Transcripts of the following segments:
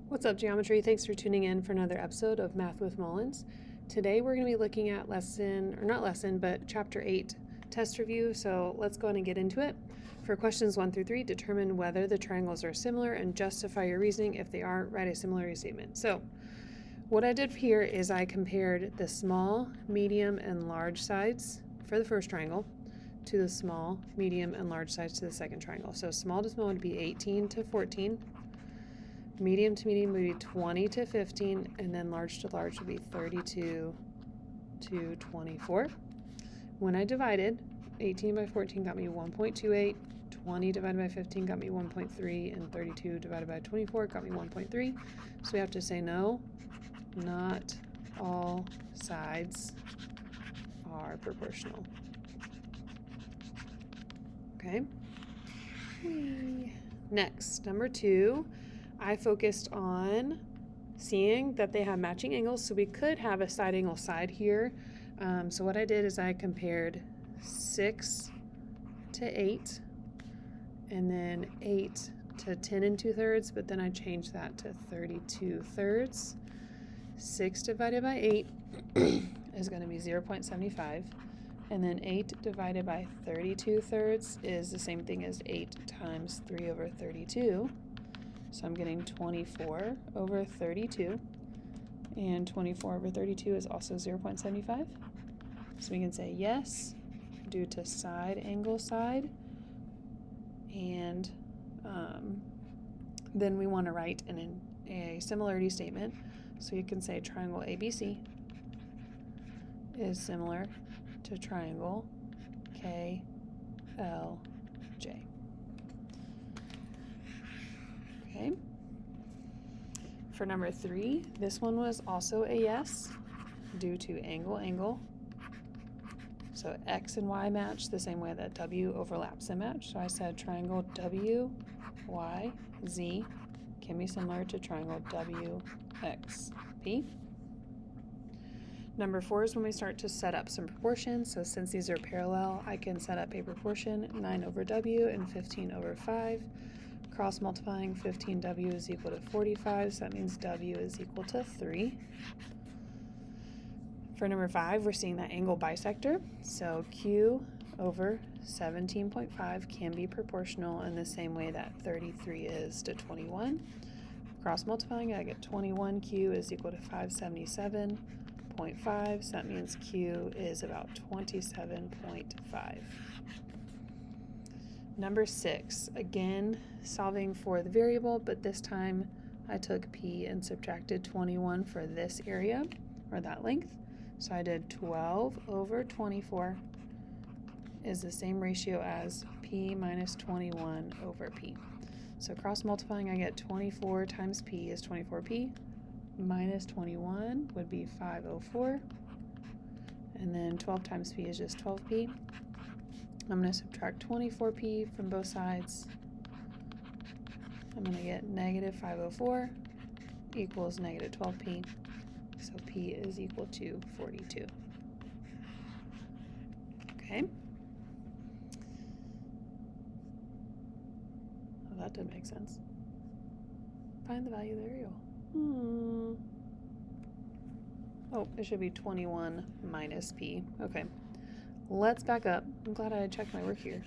What's up, Geometry? Thanks for tuning in for another episode of Math with Mullins. Today we're going to be looking at Chapter 8, test review, so let's go ahead and get into it. For questions 1 through 3, determine whether the triangles are similar and justify your reasoning. If they are, write a similarity statement. So, what I did here is I compared the small, medium, and large sides for the first triangle to the small, medium, and large sides to the second triangle. So small to small would be 18 to 14. Medium to medium would be 20 to 15, and then large to large would be 32 to 24. When I divided, 18 by 14 got me 1.28, 20 divided by 15 got me 1.3, and 32 divided by 24 got me 1.3. So we have to say no, not all sides are proportional. Okay. Next, number 2. I focused on seeing that they have matching angles, so we could have a side angle side here. So what I did is I compared 6 to 8, and then 8 to 10 and 2/3, but then I changed that to 32/3. 6 divided by 8 is going to be 0.75, and then 8 divided by 32/3 is the same thing as 8 times 3 over 32. So I'm getting 24 over 32, and 24 over 32 is also 0.75. So we can say yes due to side angle side, and then we want to write a similarity statement. So you can say triangle ABC is similar to triangle KLJ. Okay. For number 3, this one was also a yes due to angle. So X and Y match the same way that W overlaps and match. So I said triangle WYZ can be similar to triangle WXP. Number 4 is when we start to set up some proportions. So since these are parallel, I can set up a proportion 9 over W and 15 over 5. Cross multiplying 15W is equal to 45, so that means W is equal to 3. For number 5, we're seeing that angle bisector. So Q over 17.5 can be proportional in the same way that 33 is to 21. Cross multiplying, I get 21Q is equal to 577.5, so that means Q is about 27.5. Number 6, again, solving for the variable, but this time I took P and subtracted 21 for this area, or that length. So I did 12 over 24 is the same ratio as P minus 21 over P. So cross multiplying, I get 24 times P is 24P, minus 21 would be 504, and then 12 times P is just 12P. I'm going to subtract 24P from both sides. I'm going to get negative 504 equals negative 12P. So P is equal to 42. Okay. Oh, that didn't make sense. Find the value of the variable. Oh, it should be 21 minus P. Okay. Let's back up. I'm glad I checked my work here,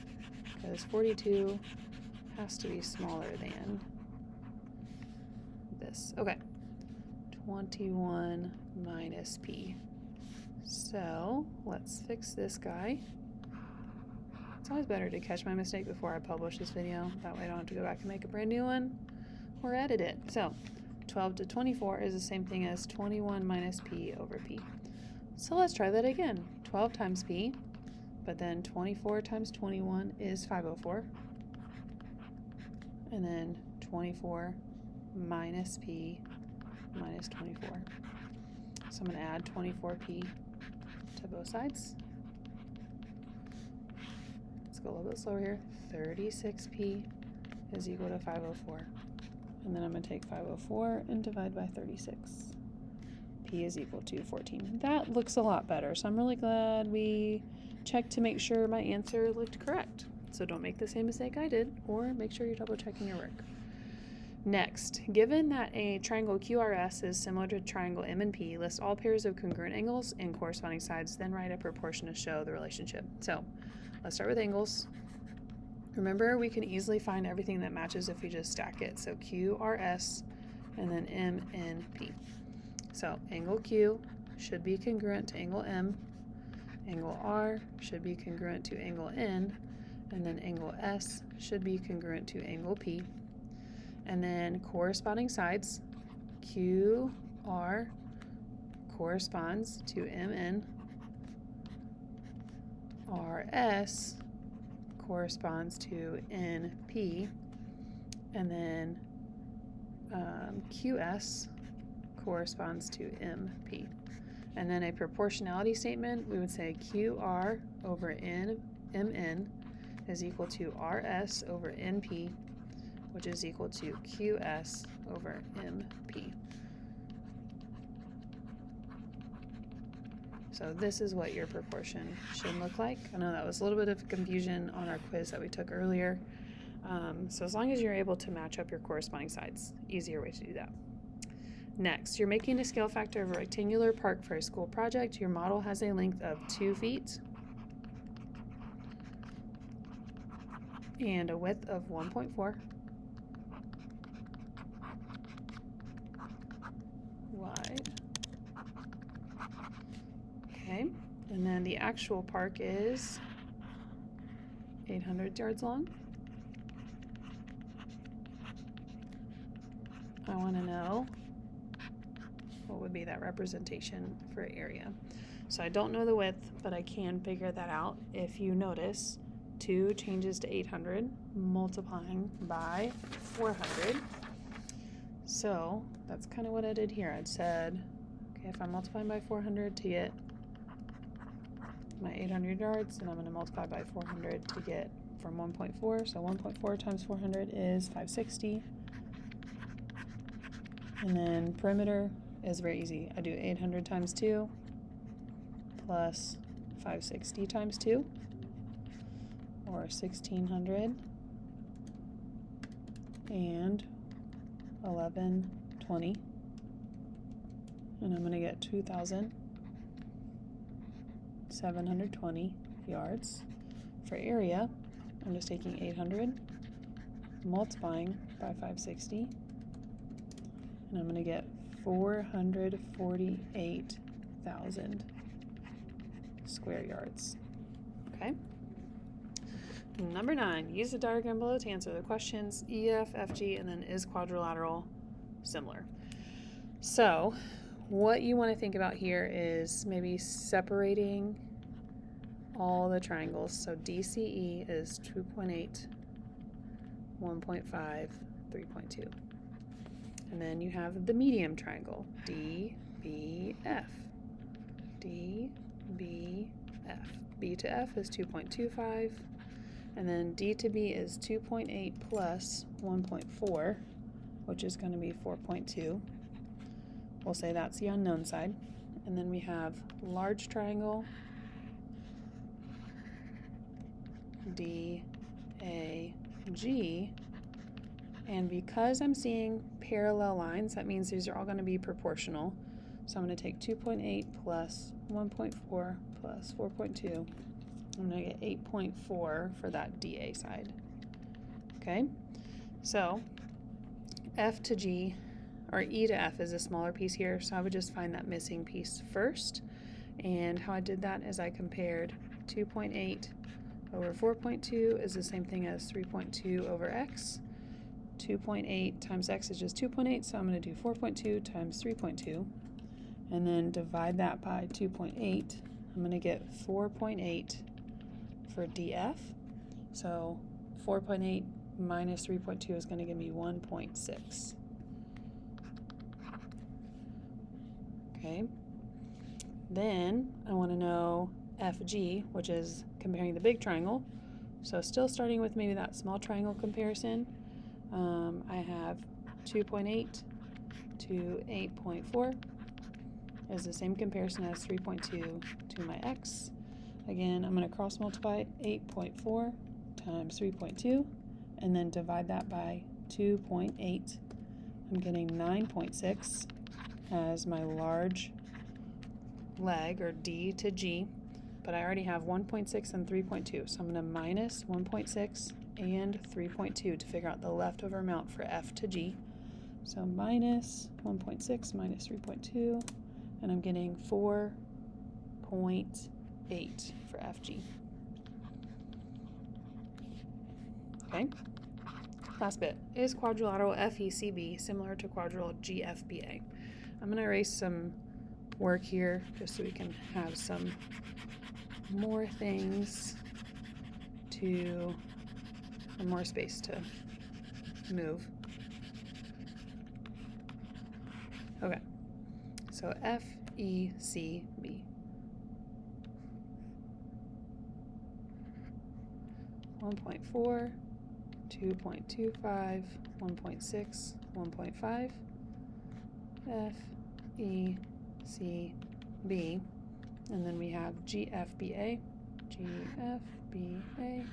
because 42 has to be smaller than this. Okay, 21 minus P. So let's fix this guy. It's always better to catch my mistake before I publish this video. That way I don't have to go back and make a brand new one or edit it. So 12 to 24 is the same thing as 21 minus P over P. So let's try that again. 12 times P, but then 24 times 21 is 504. And then 24 minus P minus 24. So I'm going to add 24P to both sides. Let's go a little bit slower here. 36P is equal to 504. And then I'm going to take 504 and divide by 36. P is equal to 14. That looks a lot better, so I'm really glad we checked to make sure my answer looked correct. So don't make the same mistake I did, or make sure you're double checking your work. Next, given that a triangle QRS is similar to triangle M and P, list all pairs of congruent angles and corresponding sides, then write a proportion to show the relationship. So let's start with angles. Remember, we can easily find everything that matches if we just stack it. So QRS and then MNP. So angle Q should be congruent to angle M. Angle R should be congruent to angle N. And then angle S should be congruent to angle P. And then corresponding sides, QR corresponds to MN. RS corresponds to NP. And then QS corresponds to MP. And then a proportionality statement, we would say QR over MN is equal to RS over NP, which is equal to QS over MP. So this is what your proportion should look like. I know that was a little bit of confusion on our quiz that we took earlier. So as long as you're able to match up your corresponding sides, easier way to do that. Next, you're making a scale factor of a rectangular park for a school project. Your model has a length of 2 feet and a width of 1.4 wide. Okay, and then the actual park is 800 yards long. I want to know what would be that representation for area. So I don't know the width, but I can figure that out. If you notice, 2 changes to 800, multiplying by 400. So that's kind of what I did here. I'd said, okay, if I'm multiplying by 400 to get my 800 yards, and I'm going to multiply by 400 to get from 1.4. So 1.4 times 400 is 560. And then perimeter is very easy. I do 800 times 2 plus 560 times 2, or 1600 and 1120. And I'm going to get 2,720 yards. For area, I'm just taking 800, multiplying by 560, and I'm going to get 448,000 square yards. Okay. Number 9, use the diagram below to answer the questions EF, FG, and then is quadrilateral similar? So what you want to think about here is maybe separating all the triangles. So DCE is 2.8, 1.5, 3.2. And then you have the medium triangle, DBF. DBF. B to F is 2.25. And then D to B is 2.8 plus 1.4, which is going to be 4.2. We'll say that's the unknown side. And then we have large triangle, DAG. And because I'm seeing parallel lines, that means these are all going to be proportional. So I'm going to take 2.8 plus 1.4 plus 4.2. I'm going to get 8.4 for that DA side. Okay, so F to G, or E to F is a smaller piece here, so I would just find that missing piece first. And how I did that is I compared 2.8 over 4.2 is the same thing as 3.2 over X. 2.8 times X is just 2.8, so I'm going to do 4.2 times 3.2, and then divide that by 2.8. I'm going to get 4.8 for DF. So 4.8 minus 3.2 is going to give me 1.6. Okay. Then I want to know FG, which is comparing the big triangle. So still starting with maybe that small triangle comparison. I have 2.8 to 8.4 is the same comparison as 3.2 to my X. Again, I'm going to cross multiply 8.4 times 3.2 and then divide that by 2.8 I'm getting 9.6 as my large leg, or D to G, but I already have 1.6 and 3.2, so I'm going to minus 1.6 and 3.2 to figure out the leftover amount for F to G. So minus 1.6 minus 3.2, and I'm getting 4.8 for FG. Okay. Last bit. Is quadrilateral FECB similar to quadrilateral GFBA? I'm going to erase some work here just so we can have some more things to, or more space to move. Okay, so FECB. 1.4, 2.25, 1.6, 1.5, FECB, and then we have GFBA, GFBA,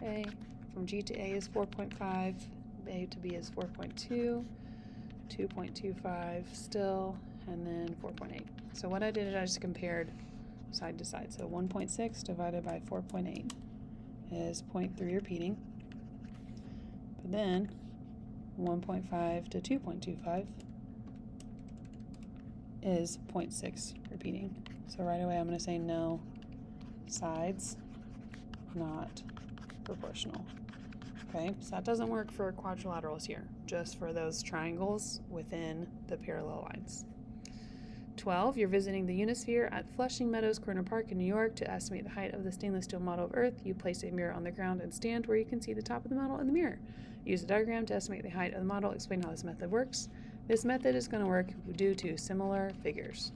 GFBA. From G to A is 4.5, A to B is 4.2, 2.25 still, and then 4.8. So what I did is I just compared side to side. So 1.6 divided by 4.8 is 0.3 repeating. But then 1.5 to 2.25 is 0.6 repeating. So right away I'm going to say no, sides not proportional. Okay, so that doesn't work for quadrilaterals here, just for those triangles within the parallel lines. 12, you're visiting the Unisphere at Flushing Meadows Corner Park in New York. To estimate the height of the stainless steel model of Earth, you place a mirror on the ground and stand where you can see the top of the model in the mirror. Use a diagram to estimate the height of the model. Explain how this method works. This method is going to work due to similar figures.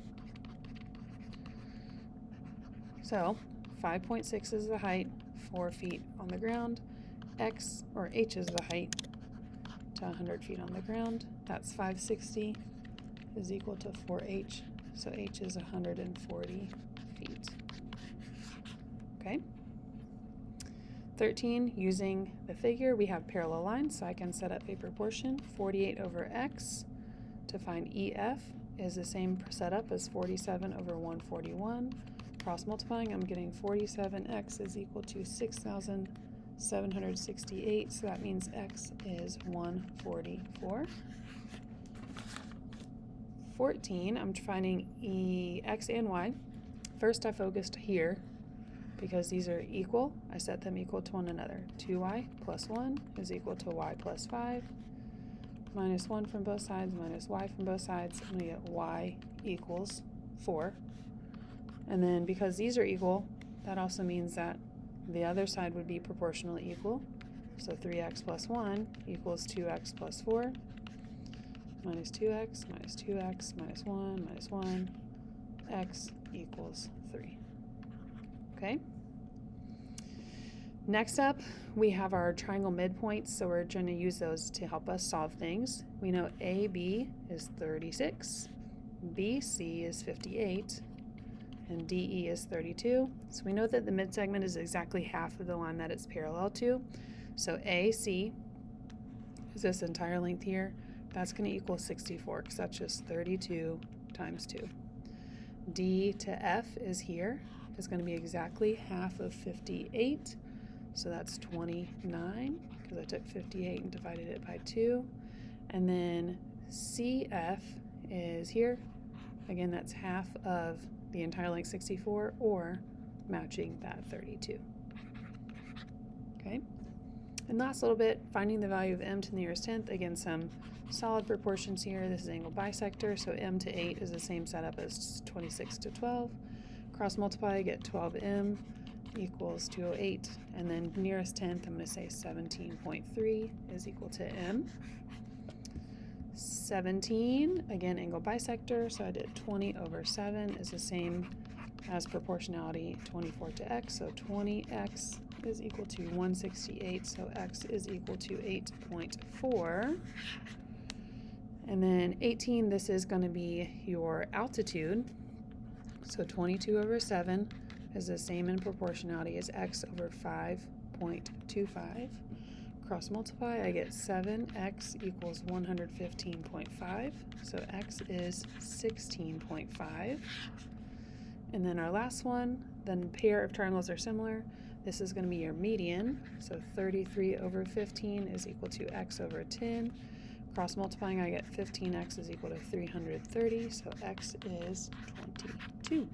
So 5.6 is the height, 4 feet on the ground. X, or H, is the height to 100 feet on the ground. That's 560 is equal to 4H, so H is 140 feet. Okay. 13, using the figure, we have parallel lines, so I can set up a proportion. 48 over X to find EF is the same setup as 47 over 141. Cross multiplying, I'm getting 47X is equal to 6,768, so that means X is 144. 14, I'm finding X and Y. First I focused here because these are equal. I set them equal to one another. 2y plus 1 is equal to y plus 5. Minus 1 from both sides, minus y from both sides. I'm going to get y equals 4. And then because these are equal, that also means that the other side would be proportionally equal. So 3x plus 1 equals 2x plus 4. Minus 2x, minus 2x, minus 1, minus 1. X equals 3. Okay? Next up, we have our triangle midpoints, so we're going to use those to help us solve things. We know AB is 36, BC is 58, and DE is 32. So we know that the midsegment is exactly half of the line that it's parallel to. So AC is this entire length here. That's going to equal 64 because that's just 32 times 2. D to F is here. It's going to be exactly half of 58. So that's 29 because I took 58 and divided it by 2. And then CF is here. Again, that's half of the entire length 64, or matching that 32. Okay. And last little bit, finding the value of m to the nearest tenth. Again, some solid proportions here. This is angle bisector, so m to 8 is the same setup as 26 to 12. Cross multiply, get 12m equals 208, and then nearest tenth, I'm going to say 17.3 is equal to m. 17, again, angle bisector, so I did 20 over 7 is the same as proportionality 24 to x, so 20x is equal to 168, so x is equal to 8.4. And then 18, this is going to be your altitude, so 22 over 7 is the same in proportionality as x over 5.25. Cross multiply, I get 7x equals 115.5. So x is 16.5. And then our last one, then pair of triangles are similar. This is going to be your median. So 33 over 15 is equal to x over 10. Cross multiplying, I get 15x is equal to 330. So x is 22.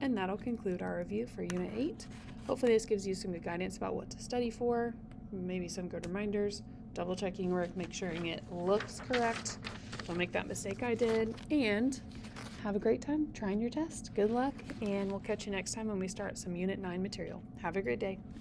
And that'll conclude our review for Unit 8. Hopefully this gives you some good guidance about what to study for, maybe some good reminders, double checking work, make sure it looks correct. Don't make that mistake I did. And have a great time trying your test. Good luck, and we'll catch you next time when we start some Unit 9 material. Have a great day.